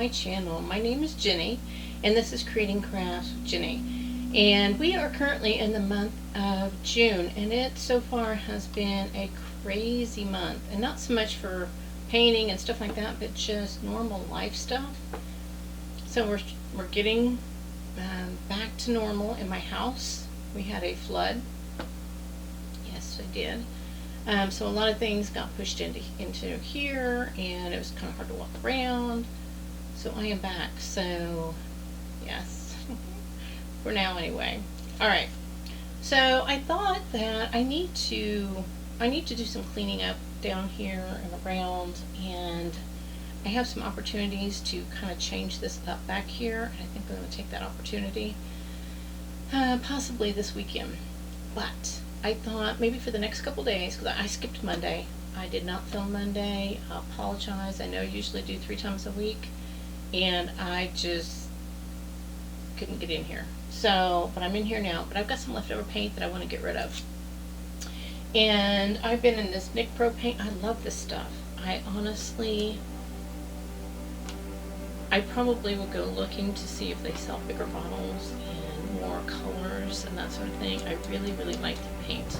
my channel. My name is Jenny, and this is Creating Crafts with Jenny. And we are currently in the month of June, and it so far has been a crazy month. And not so much for painting and stuff like that, but just normal life stuff. So we're getting back to normal in my house. We had a flood. Yes, I did. So a lot of things got pushed into here, and it was kind of hard to walk around. So I am back. So yes, for now anyway. All right. So I thought that I need to do some cleaning up down here and around, and I have some opportunities to kind of change this up back here. And I think I'm going to take that opportunity possibly this weekend. But I thought maybe for the next couple days, because I skipped Monday. I did not film Monday. I apologize. I know I usually do 3 times a week, and I just couldn't get in here. So, but I'm in here now. But I've got some leftover paint that I want to get rid of. And I've been in this Nick Pro paint. I love this stuff. I probably will go looking to see if they sell bigger bottles and more colors and that sort of thing. I really, really like the paint.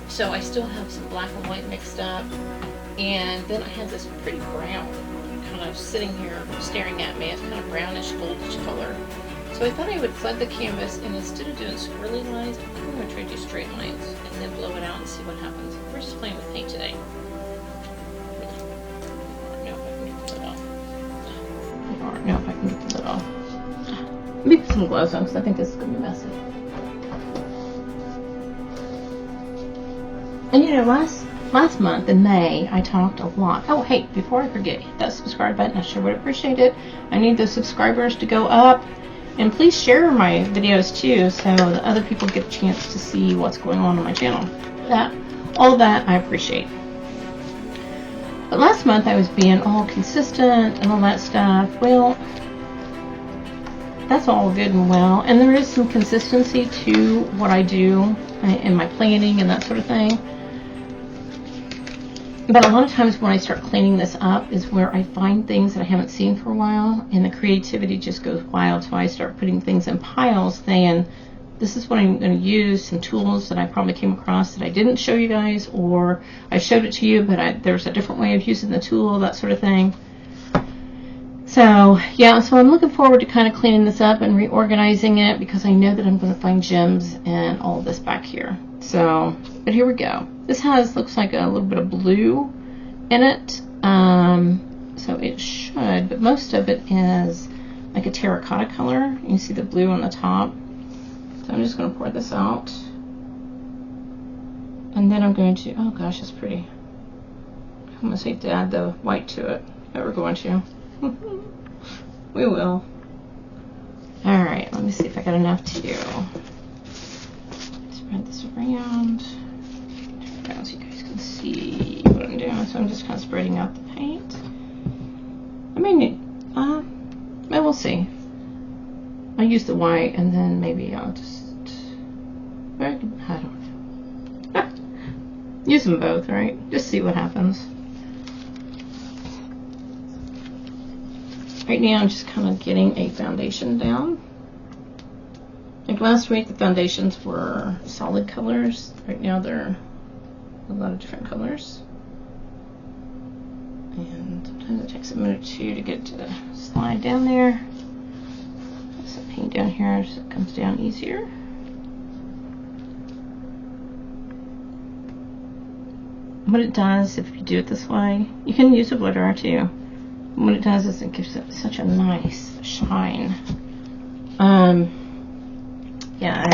So I still have some black and white mixed up, and then I have this pretty brown kind of sitting here staring at me. It's kind of brownish, goldish color. So I thought I would flood the canvas, and instead of doing swirly lines, I'm going to try to do straight lines and then blow it out and see what happens. We're just playing with paint today. Now if I can get the lid off. Let me put some gloves on because I think this is going to be messy. And you know, last month in May, I talked a lot. Oh, hey, before I forget, hit that subscribe button. I sure would appreciate it. I need those subscribers to go up. And please share my videos too, so that other people get a chance to see what's going on my channel. All that I appreciate. But last month I was being all consistent and all that stuff. Well, that's all good and well, and there is some consistency to what I do in my planning and that sort of thing. But a lot of times when I start cleaning this up is where I find things that I haven't seen for a while, and the creativity just goes wild. So I start putting things in piles saying, this is what I'm going to use, some tools that I probably came across that I didn't show you guys, or I showed it to you, but there's a different way of using the tool, that sort of thing. So, yeah, so I'm looking forward to kind of cleaning this up and reorganizing it, because I know that I'm going to find gems and all of this back here. So, but here we go. This looks like a little bit of blue in it. So it should, but most of it is like a terracotta color. You see the blue on the top. So I'm just going to pour this out. And then I'm going to, oh gosh, it's pretty. I'm going to say to add the white to it. But we're going to. We will. Alright, let me see if I got enough to spread this around. Turn around so you guys can see what I'm doing. So I'm just kind of spreading out the paint. I mean, we'll see. I'll use the white, and then maybe I'll just, I don't know. Use them both, right? Just see what happens. Right now I'm just kind of getting a foundation down. Like last week the foundations were solid colors. Right now they're a lot of different colors. And sometimes it takes a minute or two to get to slide down there. Put some paint down here so it comes down easier. What it does, if you do it this way, you can use a blow dryer too. What it does is it gives it such a nice shine. Yeah,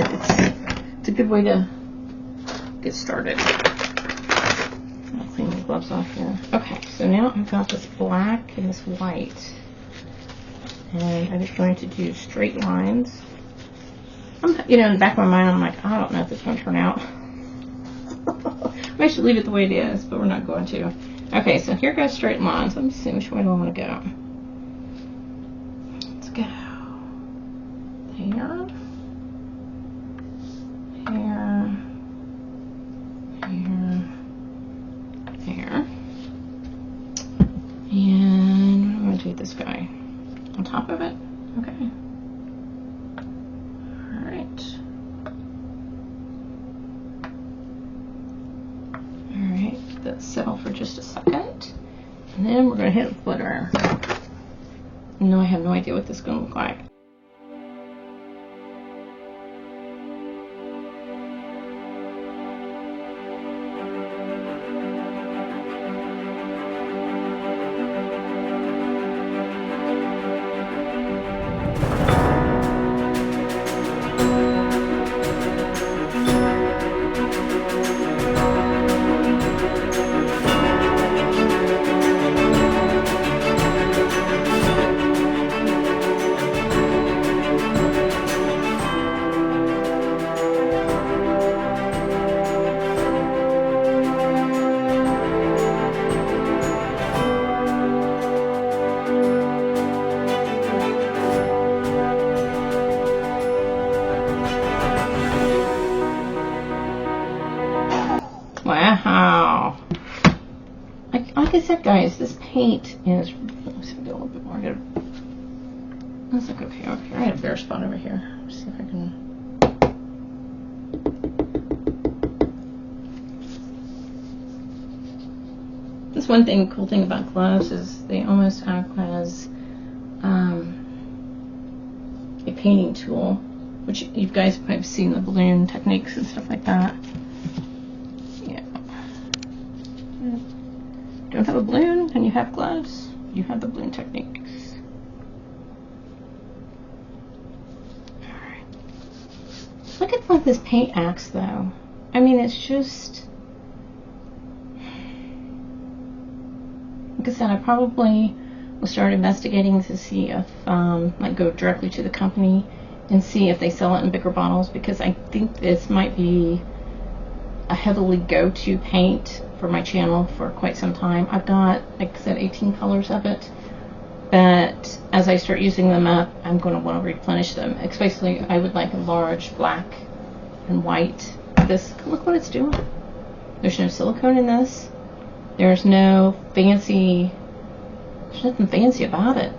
it's a good way to get started. I'll clean my gloves off here. Okay, so now I've got this black and this white, and I'm just going to do straight lines. You know, in the back of my mind, I'm like, I don't know if it's going to turn out. I should leave it the way it is, but we're not going to. Okay, so here goes straight lines. Let me see which way do I want to go. Let's go there, here, here, here, and that settle for just a second. And then we're going to hit it with glitter. No, I have no idea what this is going to look like. Wow. Like I said, guys, this paint is, let's see if I get a little bit more. Let's look up here. I had a bare spot over here. Let's see if I can. This one thing, cool thing about gloves is they almost act as a painting tool, which you guys have probably seen the balloon techniques and stuff like that. Don't have a balloon and you have gloves, you have the balloon techniques. Alright. Look at what this paint acts though. I mean, it's just, like I said, I probably will start investigating to see if like go directly to the company and see if they sell it in bigger bottles, because I think this might be a heavily go-to paint for my channel for quite some time. I've got, like I said, 18 colors of it, but as I start using them up, I'm going to want to replenish them. Especially, I would like a large black and white. This, look what it's doing. There's no silicone in this. There's no fancy, there's nothing fancy about it,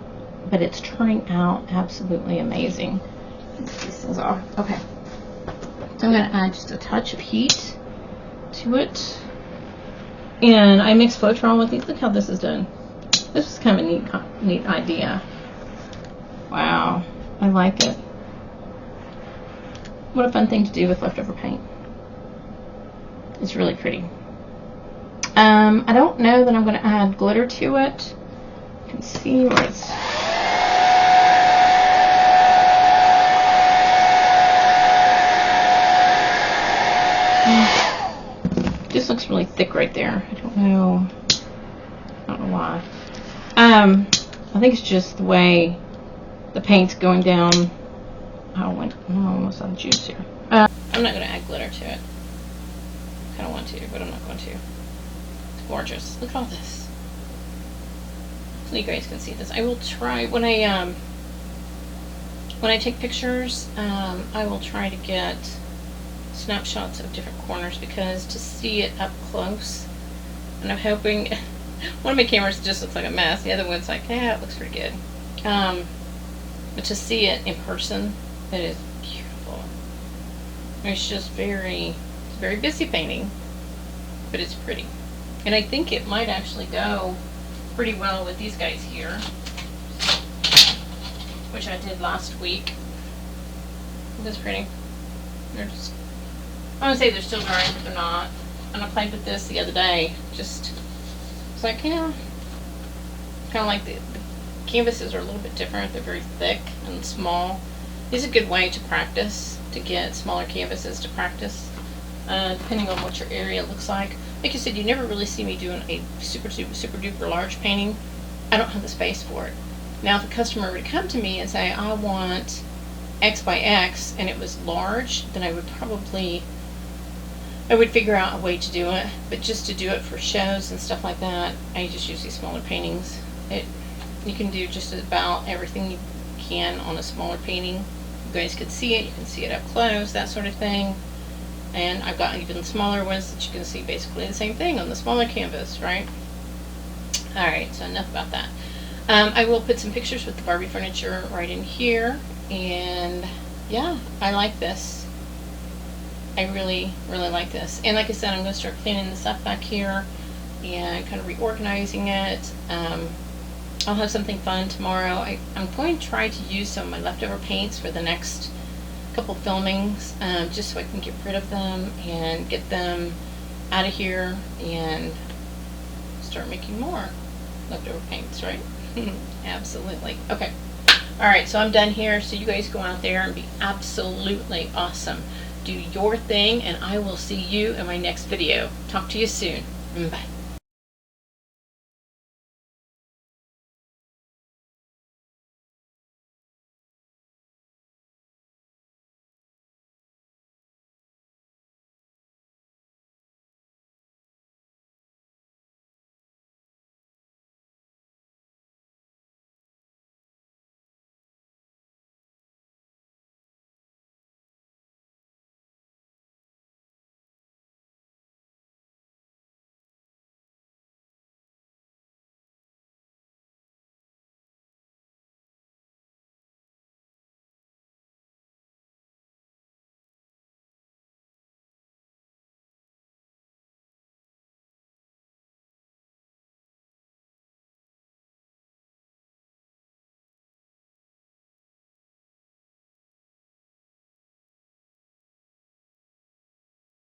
but it's turning out absolutely amazing. Let's get these things off. Okay, so I'm going to add just a touch of heat to it. And I mix Floetrol with these. Look how this is done. This is kind of a neat idea. Wow, I like it. What a fun thing to do with leftover paint. It's really pretty. I don't know that I'm going to add glitter to it. You can see where it's... This looks really thick right there. I don't know why. I think it's just the way the paint's going down. I'm almost out of juice here. I'm not going to add glitter to it. I kind of want to, but I'm not going to. It's gorgeous. Look at all this. So you guys can see this. I will try when I take pictures. I will try to get snapshots of different corners, because to see it up close, and I'm hoping one of my cameras just looks like a mess, the other one's like, yeah, it looks pretty good, but to see it in person, it is beautiful. It's just very busy painting, but it's pretty, and I think it might actually go pretty well with these guys here, which I did last week. Isn't this pretty? They're just, I want to say they're still drying, but they're not. And I played with this the other day. Just, it's like, yeah, kind of like the canvases are a little bit different. They're very thick and small. This is a good way to practice, to get smaller canvases to practice, depending on what your area looks like. Like you said, you never really see me doing a super duper large painting. I don't have the space for it. Now, if a customer would come to me and say, I want X by X, and it was large, then I would figure out a way to do it. But just to do it for shows and stuff like that, I just use these smaller paintings. You can do just about everything you can on a smaller painting. You guys can see it. You can see it up close, that sort of thing. And I've got even smaller ones that you can see basically the same thing on the smaller canvas, right? Alright, so enough about that. I will put some pictures with the Barbie furniture right in here. And yeah, I like this. I really like this. And like I said, I'm going to start cleaning this up back here. and kind of reorganizing it. I'll have something fun tomorrow. I'm going to try to use some of my leftover paints for the next couple filmings, just so I can get rid of them and get them out of here and start making more leftover paints, right? Absolutely. Okay. Alright, so I'm done here, so you guys go out there and be absolutely awesome. Do your thing, and I will see you in my next video. Talk to you soon. Bye.